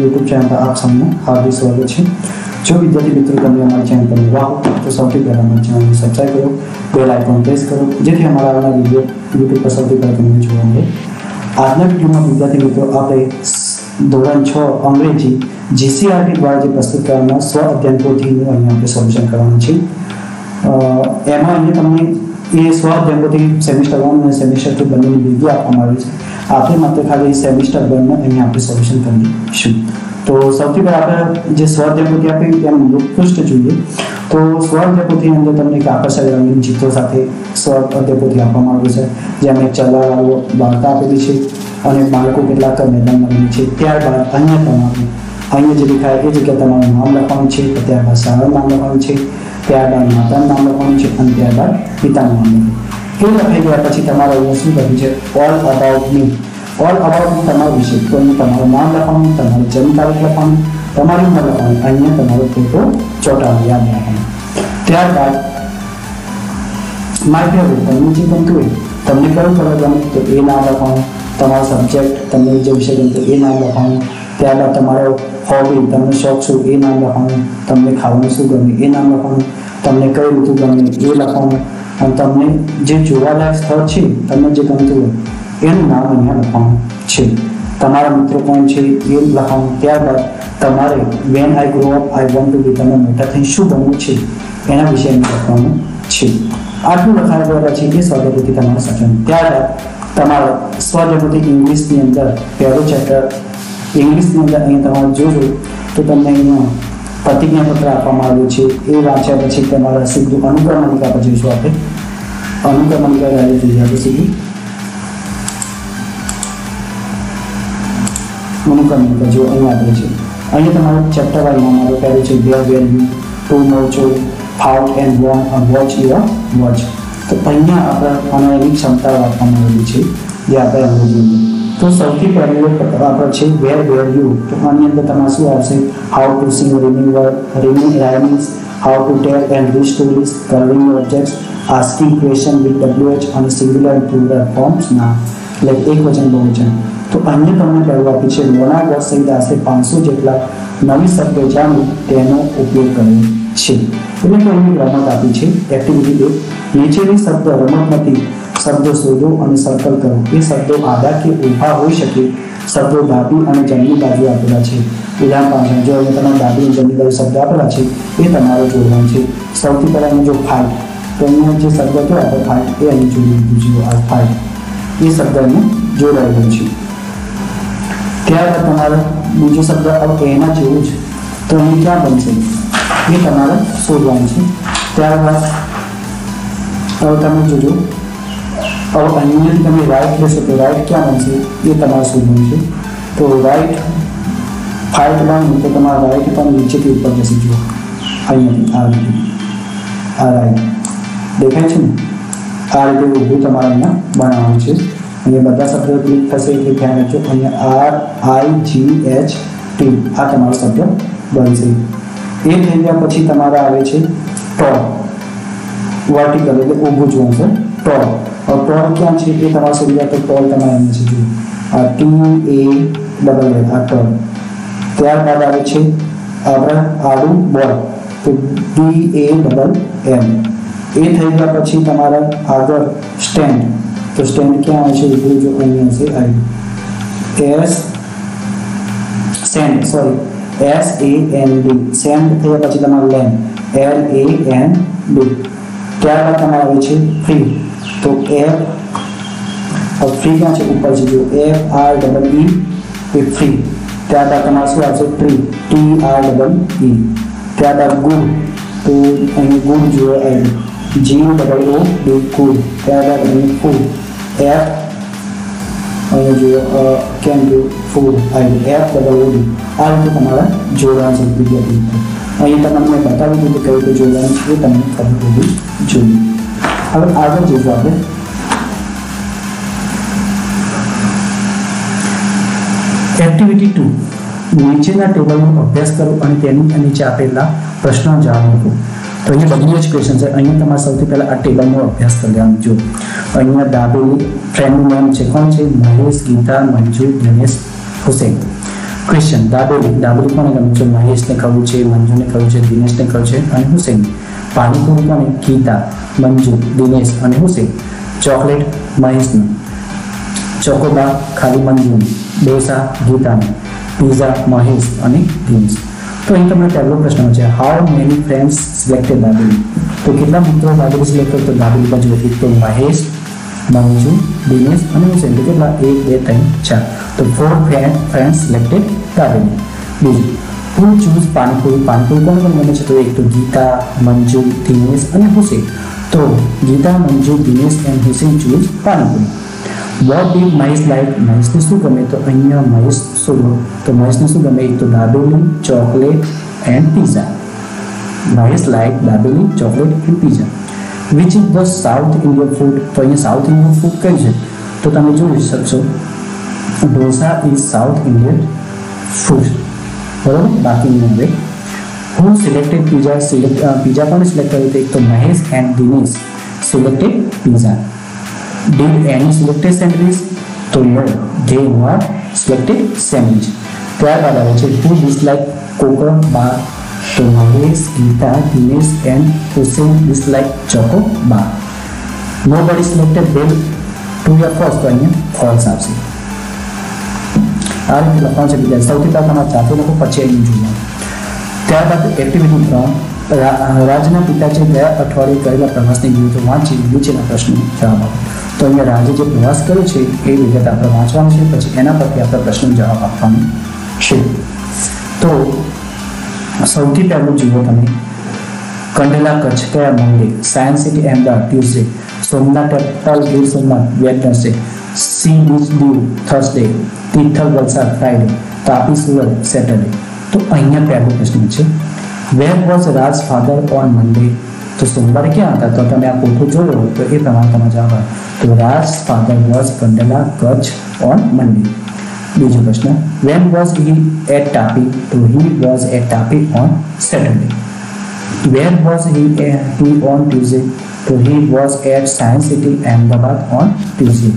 YouTube channel पर आप सबने हार्दिक स्वागत है। जो विद्यार्थी मित्रों तमने हमारे चैनल पर नवा हो तो સૌથી પહેલા અમારા ચેનલને સબસ્ક્રાઇબ કરો, બેલ આઇકોન પ્રેસ કરો જેથી અમારા આવનારા વિડિયો YouTube પર સૌથી પહેલા તમને જોવા મળે। આજના વિડિયોમાં વિદ્યાર્થી મિત્રો આપણે ધોરણ 6 અંગ્રેજી GCRT દ્વારા જે પ્રસ્તુત કરવામાં સ્વ અધ્યયન પોથીનું અહીંયા આપણે સોલ્યુશન કરવાનું છે। એમાં અહીંયા તમને એ સ્વ અધ્યયન પોથી સેમિસ્ટર 1 અને સેમિસ્ટર 2 બંનેની વિડિયો આપવામાં આવી છે। આપણે માત્ર ખાલી સેમિસ્ટર 1 નું અહીંયા આપણે સોલ્યુશન કરીશું। तो સૌથી પહેલા આપણે જે સ્વાધ્યાય પોથી આપી તેનું મુખપૃષ્ઠ જોઈએ તો સ્વાધ્યાય પોથીની અંદર તમને એક આકર્ષક રંગીન ચિત્રો સાથે સ્વાધ્યાય પોથી આપવામાં આવ્યું છે જેમાં એક ચલાવાળો વાર્તા આપેલી છે અને બાળકો કેટલાક મેદાનમાં રમે છે। ત્યારબાદ અહીંયા જે દેખાય એ જગ્યાએ તમારું નામ લખવાનું છે, ત્યારબાદ શાળાનું નામ લખવાનું છે, ત્યારબાદ માતાનું નામ લખવાનું છે અને ત્યારબાદ પિતાનું નામ લખવાનું। એ લખાઈ ગયા પછી તમારે અહીંયા શું લખ્યું છે all about me. All about તમારો વિષય તો અહીં તમારું નામ લખવાનું, તમારી જન્મ તારીખ લખવાની, તમારી ઉંમર લખવાની, અહીંયા તમારો ફોટો ચોંટાડવાનો યાદ રાખવાનો। ત્યારબાદ માય ફેવરેટ તમને જે ગમતું હોય તમને કયું કલર ગમે તો એ નામ લખવાનું, તમારો સબ્જેક્ટ તમને જે વિષય ગમતો એ નામ લખવાનું, ત્યારબાદ તમારો હોબી તમને શોખ શું એ નામ લખવાનું, તમને ખાવાનું શું ગમે એ નામ લખવાનું, તમને કઈ ઋતુ ગમે એ લખવાનું અને તમને જે જોવાલાયક સ્થળ છે તમને જે ગમતું હોય એનું નામ અહીંયા લખવાનું છે। તમારા મિત્રો કોણ છે એ લખવાનું। ત્યારબાદ તમારે when I grow up I want to be તમે મોટા થઈને શું બનવું છે એના વિશે લખવાનું છે। આટલું લખાઈ ગયા પછી એ સ્વાધ્યાય પોથી તમારે સચન। ત્યારબાદ તમારો સ્વાધ્યાય પોથી ઇંગ્લિશની અંદર પહેલો ચેપ્ટર ઇંગ્લિશની અંદર અહીં તમારે જોજો તો તમને અહીંયા પ્રતિજ્ઞાપત્ર આપવામાં આવ્યું છે। એ વાંચ્યા પછી તમારા સીધું અનુક્રમણિકા પર જઈશું આપણે। અનુક્રમણિકા ગાડી જોઈએ આપણે સીધું અનુક્રમણિકા જો અહીંયા આપેલું છે। અહીંયા તમારું ચેપ્ટર વાઇઝ નામ આપણે પહેલું છે વેર વેર યુ, ટુ મોચો, how and won watch your watch. તો અહીંયા આપણે એની ક્ષમતા આપવામાં આવેલી છે જે આપણે અંગ્રેજીમાં। તો સૌથી પહેલું આપણે છે વેર વેર યુ તો આની અંદર તમારે શું આવશે how to sing reading રાઇમિંગ્સ, how to tell and read stories, colouring objects, asking question with WH અને સિંગ્યુલર એન્ડ પ્લુરલ ફોર્મ્સ ના એટલે એક વચન બહુવચન। તો અહીંયા તમને પહેલું આપ્યું છે લોના વર્ડ સહિત આશરે 500 જેટલા નવી શબ્દો જાણો તેનો ઉપયોગ કર્યો છે। એટલે કે અહીં રમત આપી છે એક્ટિવિટી 2 નીચેની શબ્દ રમતમાંથી શબ્દો શોધો અને સર્કલ કરો। એ શબ્દો આડા કે ઊભા હોઈ શકે। શબ્દો ડાબી અને જમણી બાજુ આપેલા છે। ઉદાહરણ 5 જો અહીંયા તમારે ડાબી અને જમણી બાજુ શબ્દ આપેલા છે એ તમારે જોડવાનું છે। સૌથી પહેલાં અહીં જો ફાઇટ તો અહીંયા જે શબ્દ હતો આપણે ફાઇટ એ અહીં જોડી દીધું છે આ ફાઇટ એ શબ્દ અહીં જોડાયેલો છે। ત્યારબાદ તમારે બીજો શબ્દ એના જેવું છે તો અહીં ક્યાં બનશે એ તમારે શોધવાનું છે। ત્યારબાદ હવે તમે જોજો હવે અહીંયાથી તમે રાઈટ લેશો તો રાઈટ ક્યાં બનશે એ તમારે શોધવાનું છે। તો રાઈટ ફાઇટ બનવું તો તમારા રાઈટ પણ નીચેથી ઉપર જશે જુઓ અહીંયાથી આ રીતે આ રાઈટ દેખાય છે ને આ રીતે ઊભું તમારે અહીંયા બનાવવાનું છે। અહીંયા બધા શબ્દો ક્લિક થશે એટલે ધ્યાન રાખજો અહીંયા RIGHT આ તમારો શબ્દ બનશે। એ થઈ ગયા પછી તમારે આવે છે ટોપ વર્ટિકલ એટલે ઊભું જોવાનું છે ટોપ। ટોલ ક્યાં છે એ તમારે શોધી જાય તો ટોલ તમારે અહીંયા છે જુઓ આ TALL આ ટોલ। ત્યારબાદ આવે છે આપણે આડું બોલ તો BALL એ થઈ ગયા પછી તમારા આગળ સ્ટેન્ડ તો સ્ટેન્ડ ક્યાં આવે છે ઊભું જો અહીંયા છે આવી સેન્ડ SAND સેન્ડ થયા પછી તમારું લેન્ડ LAND। ત્યારબાદ તમારે આવે છે ફ્રી તો ફ્રી ક્યાં છે ઉપર છે જો FREE એ ફ્રી। ત્યારબાદ તમારે શું આવશે ટ્રી TREE। ત્યારબાદ ગુડ તો અહીં ગુડ જુઓ આવી GOOD ગુડ। ત્યારબાદ અહીં ફૂડ F અહીંયા જુઓ કેન ડુ ફૂડ આવી FOOD આ રીતે તમારે જોડવાનું છે વિદ્યાર્થી મિત્રો। અહીંયા તમને બતાવી દીધું કઈ રીતે જોડવાનું છે એ તમને ખબર હોવી જોઈએ। હવે આગળ જોઈશું આપણે એક્ટિવિટી 2 નીચેના ટેબલનો અભ્યાસ કરો અને તેની નીચે આપેલા પ્રશ્નો જવાબ આપો। તો અહીંયા બધું જ ક્વેશ્ચન છે। અહીંયા તમારે સૌથી પહેલાં આ ટેબલનો અભ્યાસ કરી લેવાનો જો અહીંયા ડાબેલી ફ્રેન્ડનું નામ છે કોણ છે મહેશ, ગીતા, મંજુ, દિનેશ, હુસૈન। ક્વેશ્ચન દાબેલી કોને ગમે છે? મહેશને ખાવું છે, મંજુને ખાવું છે, દિનેશને ખાવું છે અને હુસેન. પાણીપુરી કોને? ગીતા, મંજુ, દિનેશ અને હુસેન. ચોકલેટ મહેશને. ચોકોબાર ખાલી મંજુને. ડોસા ગીતાને. પીઝા મહેશ અને દિનેશ. તો અહીં તમને પહેલો પ્રશ્ન છે, how many friends selected dabeli? તો કેટલા મિત્રો દાબેલી સિલેક્ટ કરે? તો દાબેલી બાજુ એક તો મહેશ, મંજુ, દિનેશ અને હુસેન. તો કેટલા? 1 2 3 4. તો 4 ફ્રેન્ડ્સ સિલેક્ટેડ દાબેલી. બીજું, હુ ચૂઝ પાણીપુરી? પાણીપુરી કોણ કોણ ગમે છે? તો એક તો ગીતા, મંજુ, દિનેશ અને હુસેન. તો Gita, Manju, Dinesh and Hussain choose panipuri. What did Mahesh like? મહેશને શું ગમે? તો અહીંયા મહેશ શું? તો મહેશને શું ગમે? એક તો dabeli, chocolate and pizza. Mahesh like dabeli, chocolate and pizza. Which is the south Indian food? તો અહીંયા સાઉથ ઇન્ડિયન ફૂડ કઈ છે? તો તમે જોઈ શકશો ડોસા ઇઝ સાઉથ ઇન્ડિયન ફૂડ. બરાબર, બાકીનું હવે હુ સિલેક્ટેડ પીઝા? પીઝા કોને સિલેક્ટ કર્યું? તો એક તો Mahesh and Dinesh selected pizza. Did any selected sandwich? તો no, they were selected sandwich. ત્યારબાદ આવે છે who dislike cocoa bar? તો Mahesh, Gita, Dinesh and Hussain dislike choco bar. Nobody selected bell to your first. તો અહીંયા false આવશે. આ રીતે લખવાનું છે બીજા. સૌથી પહેલાં તમારે જાતે લખો, પછી અહીં જોઈએ. ત્યારબાદ એક્ટિવિટી 3, રાજના પિતાએ ગયા અઠવાડિયે કરેલા પ્રવાસની વિગતો વાંચી નીચેના પ્રશ્નો જવાબ આપો. તો અહીંયા રાજે જે પ્રવાસ કર્યો છે એ વિગત આપણે વાંચવાનું છે, પછી એના પરથી આપણે પ્રશ્નો જવાબ આપવાનો છે. તો સૌથી પહેલું જુઓ તમે, કંડલા કચ્છ કયા Monday? Science city Ahmedabad Tuesday. Somnath temple Gir Somnath Wednesday. Sea beach Diu Thursday. Tithal Valsad Friday. Tapi Surat Saturday. તો અહીંયા પહેલો પ્રશ્ન છે, where was Raj father on Monday? તો સોમવારે ક્યાં હતા? તો તમે આ ફોટો જોયો તો એ પ્રમાણે તમે જવાબ આવે. તો Raj father was Kandla Kutch on Monday. બીજો પ્રશ્ન, when was he at Tapi? તો he was at Tapi on Saturday. Where was he on Tuesday? તો he was at science city Ahmedabad on Tuesday.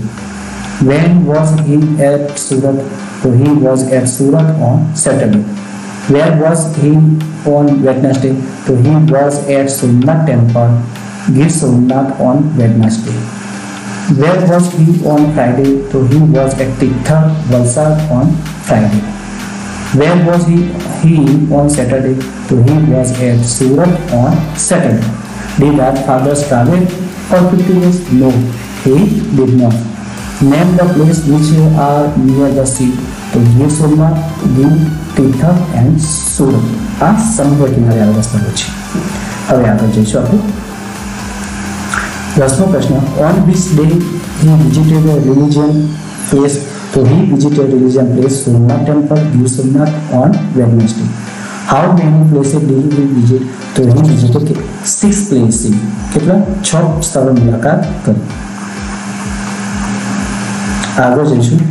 When was he at Surat? તો he was at Surat on Saturday. Where was he on Wednesday? So he was at Somnath Temple, Gir Somnath on Wednesday. Where was he on Friday? So he was at Tithal Valsad on Friday. Where was he on Saturday? So he was at Surat on Saturday. Did our fathers travel for 50 years? No, he did not. Name the place which are near the sea. So Gir Somnath, Gir, Tithal and Surat. આ સમુદ્ર કિનારે આવેલા સ્થળો છે. હવે આગળ જઈશું આપણે. 10મો પ્રશ્ન, on which day he visited religion place? તો he visited religion place Somnath temple Gir Somnath on Wednesday. How many places did he visit? તો હી વિઝિટેડ 6 પ્લેસીસ. કેટલા? 6 સ્થળો મુલાકાત કરી. આગળ જઈશું.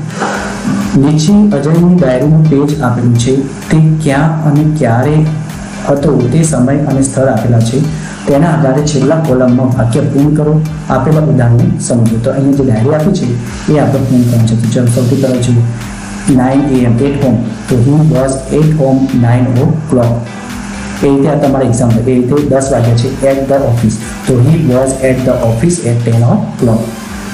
નીચે અજયની ડાયરીનું પેજ આપેલું છે, તે ક્યાં અને ક્યારે હતો તે સમય અને સ્થળ આપેલા છે. તેના આધારે છેલ્લા કોલમમાં વાક્ય પૂર્ણ કરો. આપેલા ઉદાહરણને સમજો. તો અહીંયા જે ડાયરી આપી છે એ આપણે પૂર્ણ કરવાનું છે. તો ચાલો સૌથી પહેલાં જોઈએ 9 AM એટ હોમ. તો he was at home 9 o'clock. એ રીતે આ તમારા એક્ઝામ્પલ. એ રીતે 10 વાગ્યા છે એટ ધ ઓફિસ. તો he was at the office at 10 o'clock.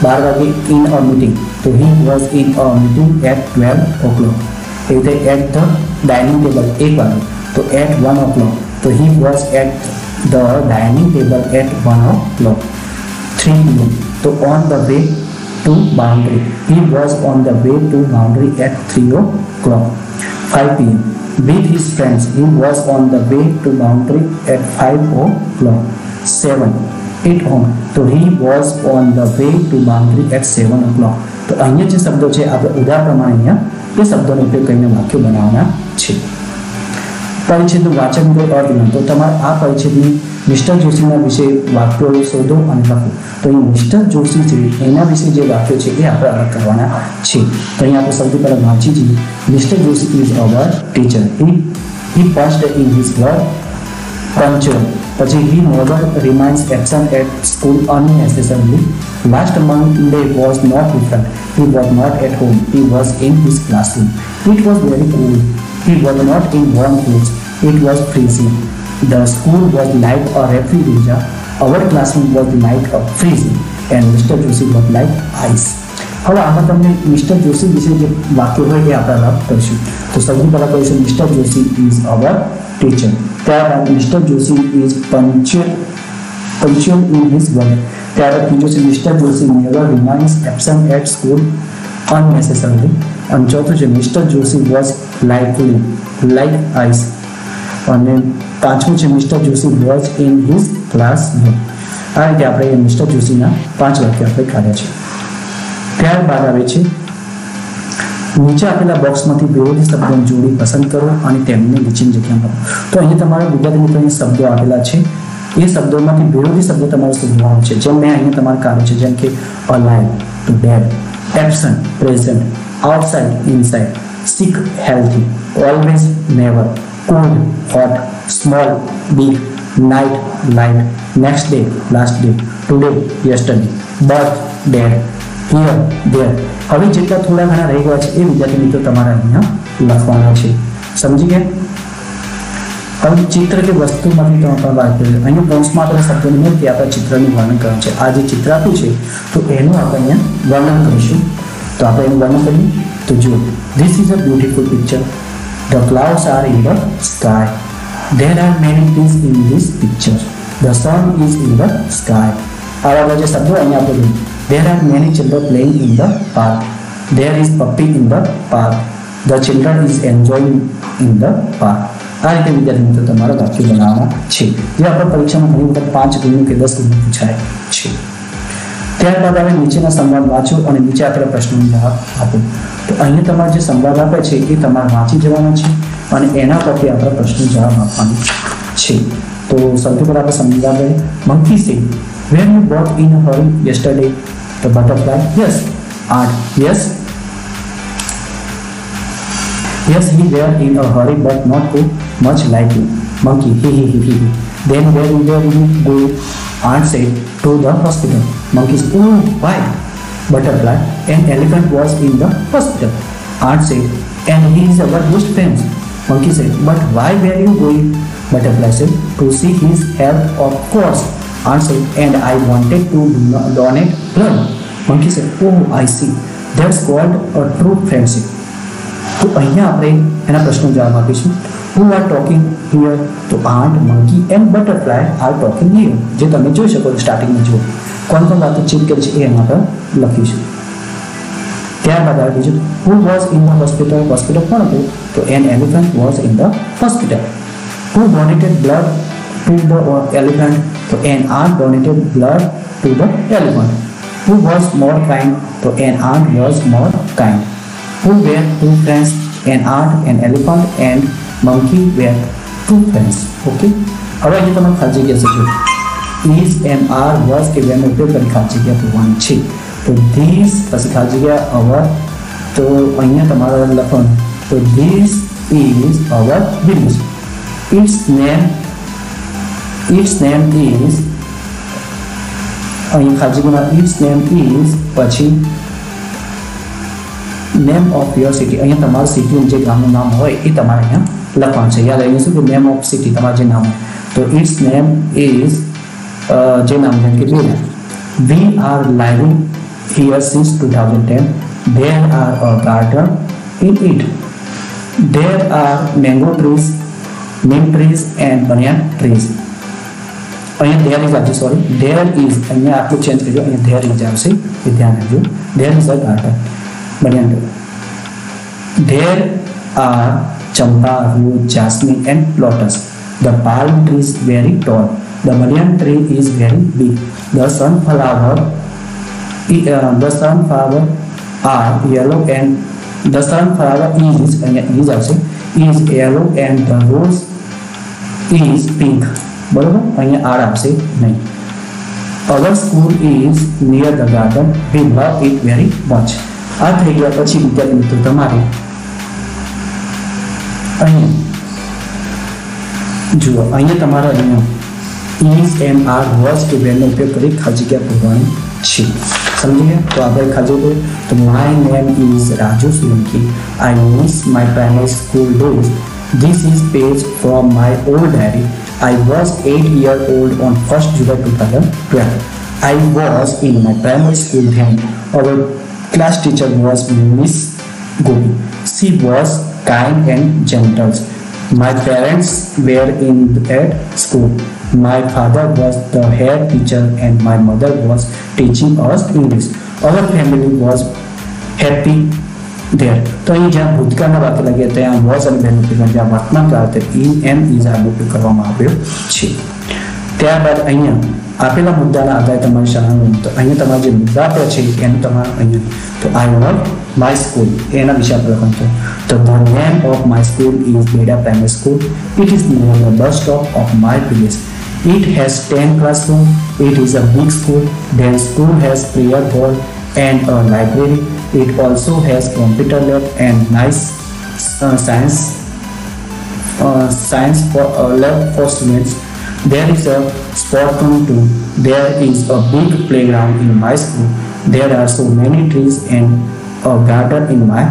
12 વાગે ઇન અ મીટિંગ. તો he was in a meeting at 12 o'clock. એ રીતે એટ ધ ડાઇનિંગ ટેબલ 1 વાગે. તો એટ 1 o'clock. તો he was at the dining table at 1 o'clock. 3 PM. તો on the way to boundary. He was on the way to boundary at 3 o'clock. 5 PM. With his friends, he was on the way to boundary at 5 o'clock. 7. At home. તો he was on the way to boundary at 7 o'clock. તો અહીંયા જે શબ્દો છે આપણે ઉદાહરણ પ્રમાણે અહીંયા એ શબ્દોનો ઉપયોગ કરીને વાક્યો બનાવવાના છે. પરિચ્છેદનું વાંચન કોઈ અર્થ નહીં. તો તમારે આ પરિચ્છેદની મિસ્ટર જોશીના વિશે વાક્યો શોધો અને લખો. તો અહીં મિસ્ટર જોશી છે એના વિશે જે વાક્યો છે એ આપણે અલગ કરવાના છે. તો અહીંયા આપણે સૌથી પહેલાં વાંચી જઈએ. Mister Joshi is our teacher. He punched in his work punctual. પછી he never reminds absent at school unnecessarily Last Monday was not different. He was not at home. He was in his classroom. It was very cold. He was not in warm clothes. It was freezing. The school was like a refrigerator. Our classroom was like a freezing. And Mr. Joshi was like ice. હવે આમાં તમને mister Joshi વિશે જે વાક્ય હોય એ આપણે રદ કરીશું. તો સૌથી પહેલા કહીશું mister Joshi is our teacher. ત્યારબાદ mister Joshi is punctual in his work. ત્યારબાદ બીજું છે mister Joshi never remains absent at school unnecessarily. અને ચોથું છે mister Joshi was lively like ice. અને પાંચમું છે mister Joshi was in his classroom. આ રીતે આપણે મિસ્ટર જોશીના 5 વાક્ય આપણે કાઢ્યા છે. ત્યારબાદ આવે છે નીચે આપેલા બોક્સમાંથી વિરોધી શબ્દોની જોડી પસંદ કરો અને તેમને નીચેની જગ્યામાં ભરો. તો અહીંયા તમારા વિદ્યાર્થી મિત્રોને શબ્દો આપેલા છે. એ શબ્દોમાંથી વિરોધી શબ્દો તમારે શોધવાનો છે. જેમ મેં અહીંયા તમારે કાઢ્યું છે, જેમ કે alive to dead, absent present, outside inside, sick healthy, always never, cold hot, small big, night light, next day last day, today yesterday, birth dead, here there. હવે જેટલા થોડા ઘણા રહી ગયા છે એ વિદ્યાર્થી મિત્રો તમારે અહીંયા લખવાના છે. સમજી ગયા? હવે ચિત્ર કે વસ્તુમાંથી તમે વાત કરીએ. અહીંયા કૌંસમાં આપણે શબ્દોની મદદથી આપણે ચિત્રનું વર્ણન કરવાનું છે. આ જે ચિત્ર આપ્યું છે તો એનું આપણે અહીંયા વર્ણન કરીશું. તો આપણે એનું વર્ણન કરીએ તો જુઓ, this is a beautiful picture. The clouds are in the sky. There are many things in this picture. The sun is in the sky. આવા બધા જે શબ્દો અહીંયા આપણે જોઈએ. There are many children playing in the park. There is puppy in the park. The children is enjoying in the park. આ રીતે વિદ્યાર્થી મિત્રો તમારા વાક્ય બનાવવાના છે, જે આપણે પરીક્ષામાં ઘણી વખત 5 ગુણનું કે 10 ગુણનું પૂછાય છે. ત્યારબાદ હવે નીચેના સંવાદ વાંચો અને નીચે આપેલા પ્રશ્નોનો જવાબ આપો. તો અહીંયા તમારે જે સંવાદ આપે છે એ તમારે વાંચી જવાનો છે અને એના પરથી આપણે પ્રશ્નો જવાબ આપવાનો છે. તો સૌથી પહેલા આપણે સંવાદ લઈએ. Monkey said, "Were you both in a hurry yesterday?" The butterfly, "Yes." And yes, he were in a hurry, but not too much like you. Monkey, he. Then where you go? Ant said, "To the hospital." Monkey said, "Oh, why?" Butterfly, "An elephant was in the hospital." Ant said, "And he is our best friend." Monkey said, "But why were you going?" Butterfly said, "To see his health, of course." Ant said, "And I wanted to donate blood." Monkey said, "Oh, I see. That's called a true friendship." તો અહીંયા આપણે એના પ્રશ્નો જવાબ આપીશું. Who are talking here? તો ant, monkey and butterfly are talking here. જે તમે જોઈ શકો છો સ્ટાર્ટિંગમાં જુઓ કોણ વાતચીત કરી છે એ એમાં આપણે લખીશું. ત્યારબાદ આવે બીજું, Who was in the hospital? Hospital કોણ હતું? તો an elephant was in the hospital. Who donated blood to the elephant? So an ant donated blood to the elephant. Who was more kind? So an ant was more kind. Who were two friends? An ant, an elephant and monkey were two friends. Okay. હવે અહીં તમે ખાલી જગ્યા શીખો. Is and are was કે બેનો ઉપયોગ કરી ખાલી જગ્યા પૂરવાની છે. તો these પછી ખાલી જગ્યા our. તો અહીંયા તમારે લખવાનું. તો this is our village. Its name is અહીં ખાલી જગ્યામાં its name is પછી નેમ ઓફ યોર સિટી. અહીંયા તમારું સિટીનું જે ગામનું નામ હોય એ તમારે અહીંયા લખવાનું છે. યાદ આવી શું કે નેમ ઓફ સિટી તમારું જે નામ હોય. તો ઇટ્સ નેમ ઇઝ જે નામ જેમ કે Bela. We are living here since 2010. There are a garden in it. There are mango trees, neem trees and banyan trees. અહીંયા ધેર ઇઝ આવશે, સોરી ધેર ઇઝ અહીંયા આટલું ચેન્જ કરજો, અહીંયા ધેર ઇઝ આવશે એ ધ્યાન રાખજો. There is a garden. Banyan tree. There are champa, rose, jasmine and lotus. The palm tree is very tall. The banyan tree is very big. The sunflower are yellow and the sunflower is yellow and the rose is pink. બરોબર, અહીંયા R આવશે નહીં. Our school is near the garden. We love it very much. આ થઈ ગયા પછી વિદ્યાર્થી મિત્રો તમારે અહીંયા જુઓ, અહીંયા તમારે અહીંયા ઇઝ એન્ડ આર વોઝ કે બેનો ઉપયોગ કરી ખાલી જગ્યા પૂરવાની છે. સમજી ગયા? તો આપણે ખાલી તો my name is Raju Solanki. I miss my primary school days. This is page from my old diary. I was 8 years old on 1st July 2012. I was in my primary school then. Our class teacher was Miss Gopi. She was kind and gentle. My parents were in at school. My father was the head teacher and my mother was teaching us English. Our family was happy there. તો અહીં જ્યાં ભૂતકાળના વાક્ય લાગ્યા ત્યાં was અને બેનો ઉપયોગ જ્યાં વર્તમાન કાળ એમ ઇઝ આનો ઉપયોગ કરવામાં આવ્યો છે. ત્યારબાદ અહીંયા આપેલા મુદ્દાના આધારે તમારી શાળાનું તો અહીંયા તમારે જે મુદ્દા આપ્યા છે એનું તમારે અહીંયા તો આઈ લવ માય સ્કૂલ એના વિશે આપણે લખવાનું છે. તો the name of my school is Beda primary school. It is near the bus stop of my village. It has 10 classrooms. It is a big school. The school has prayer hall and a library. It also has computer lab and nice science lab for students. There is a sport room too. There is a big playground in my school. There are so many trees and a garden in my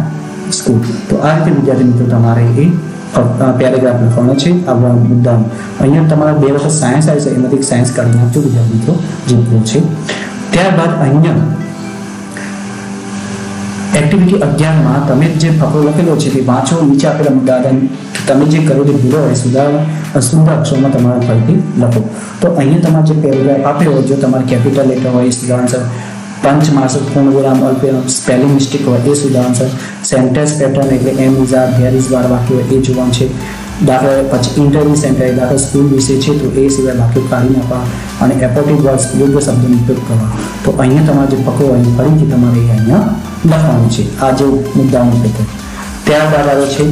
school. તો આ રીતે વિદ્યાર્થી મિત્રો તમારે એ paragraph લખવાનો છે. આ મુદ્દા અહીંયા તમારા 2 વખત સાયન્સ આવી છે એમાંથી સાયન્સ કાઢી નાખજો વિદ્યાર્થી મિત્રો જેટલું છે. ત્યારબાદ અહીંયા એક્ટિવિટી 11 માં તમે જે ફકરો લખેલો છે તે વાંચો. નીચે આપેલા મુદ્દા તમે જે કરેલી ભૂલો હોય સુંદર અક્ષરોમાં તમારે ફરીથી લખો. તો અહીંયા તમારે જે પેરેગ્રાફ આપ્યો હોય જો તમારે કેપિટલ લેટર હોય એ સુધારણસર, પંચમાસક પૂર્ણવિરામ અલ્પવિરામ સ્પેલિંગ મિસ્ટેક હોય એ સુધારણસર, સેન્ટેન્સ પેટર્ન એટલે એમ ઇઝ આર ધેર ઇઝ વાર વાક્ય હોય એ જોવાનું છે. દાખલા પછી ઇન્ટરવ્યુ સેન્ટર દાખલા સ્કૂલ વિશે છે તો એ સિવાય વાક્યો કાઢી નાખવા અને એપોટિવ વર્ડ્સ યોગ્ય શબ્દોનો ઉપયોગ કરવા. તો અહીંયા તમારે જે ફકરો હોય ફરીથી તમારે અહીંયા લખવાનું છે આ જે મુદ્દાઓનું પેપર. ત્યારબાદ આવે છે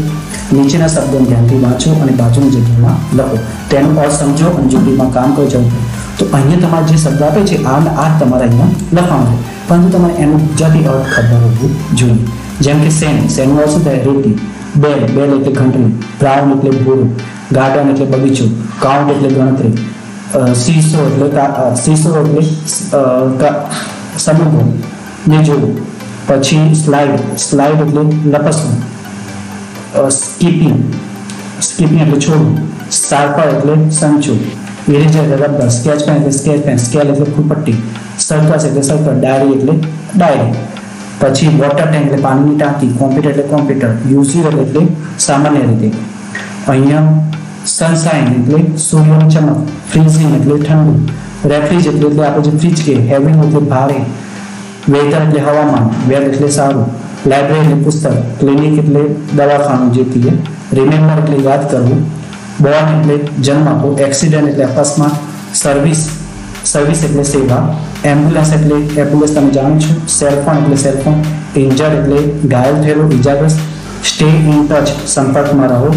નીચેના શબ્દોને ધ્યાનથી વાંચો અને બાજુની જગ્યામાં લખો. તેનો અર્થ સમજો અને જોડીમાં કામ કરો જવું. તો અહીંયા તમારે જે શબ્દ આપે છે આ તમારે અહીંયા લખવાનું છે પરંતુ તમારે એનું ગુજરાતી અર્થ ખબર હોવું જોઈએ. જેમ કે શેનું અર્થ શું થાય? રેતી. બેલ એટલે ઘંટડી. બ્રાઉન એટલે ભૂરું. ગાર્ડન એટલે બગીચો. કાઉન્ટ એટલે ગણતરી. સીસો એટલે સમુદ્ર ને જોવું. પછી સ્લાઇડ એટલે લપસવું. સ્કીપિંગ એટલે છોડવું. શાર્પર એટલે સંચો. ઇરેઝર એટલે રબર. સ્કેચ પેન એટલે સ્કેલ એટલે ફૂલપટ્ટી. સર્કસ એટલે સર્કલ. ડાયરી એટલે ડાયરી. પછી વોટર ટેન્ક એટલે પાણીની ટાંકી. કોમ્પ્યુટર એટલે કોમ્પ્યુટર. યુઝ્યુઅલ એટલે સામાન્ય રીતે. અહીંયા સનશાઇન એટલે સૂર્યની ચમક. ફ્રીઝિંગ એટલે ઠંડુ. રેફ્રિજરેટર એટલે આપણે જે ફ્રીજ કે. હેવી એટલે ભારે. વેધર એટલે હવામાન. વેલ એટલે સારું. લાઇબ્રેરી એટલે પુસ્તક. ક્લિનિક એટલે દવાખાનું જે કહીએ. રિમેમ્બર એટલે યાદ કરવું. બોર્ન એટલે જન્મ આપવો. એક્સિડન્ટ એટલે અકસ્માત. સર્વિસ એટલે સેવા. એમ્બ્યુલન્સ એટલે એમ્બ્યુલન્સ તમે જાણો છો. સેલફોન એટલે સેલફોન. ઇન્જર્ડ એટલે ઘાયલ થયેલો, ઇજાગ્રસ્ત. સ્ટે ઇન ટચ સંપર્કમાં રહો.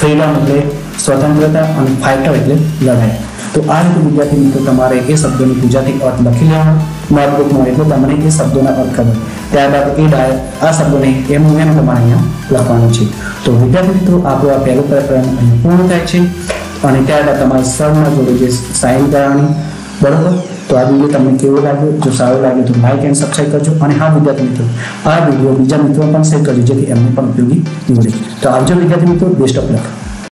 ફ્રીડમ એટલે સ્વતંત્રતા અને ફાઇટર એટલે લડાઈ. તો આ રીતે વિદ્યાર્થી મિત્રો તમારે એ શબ્દોની ગુજરાતી અર્થ લખી લેવાનો નોટબુકમાં એટલે તમને એ શબ્દોના અર્થ ખબર. ત્યારબાદ આ શબ્દોને એમ તમારે અહીંયા લખવાનું છે. તો વિદ્યાર્થી મિત્રો આપણો આ પહેલો પ્રકરણ અહીંયા પૂર્ણ થાય છે અને ત્યારબાદ તમારે સરના જોડે જે સાઇન કરવાની. બરાબર? તો આ વિડીયો તમને કેવો લાગ્યો? જો સારો લાગે તો લાઈક એન્ડ સબસ્ક્રાઈબ કરજો અને હા વિદ્યાર્થી મિત્રો આ વિડીયો બીજા મિત્રો પણ શેર કરજો જેથી એમને પણ ઉપયોગી નીવડે. તો આવજો વિદ્યાર્થી મિત્રો. Best of luck.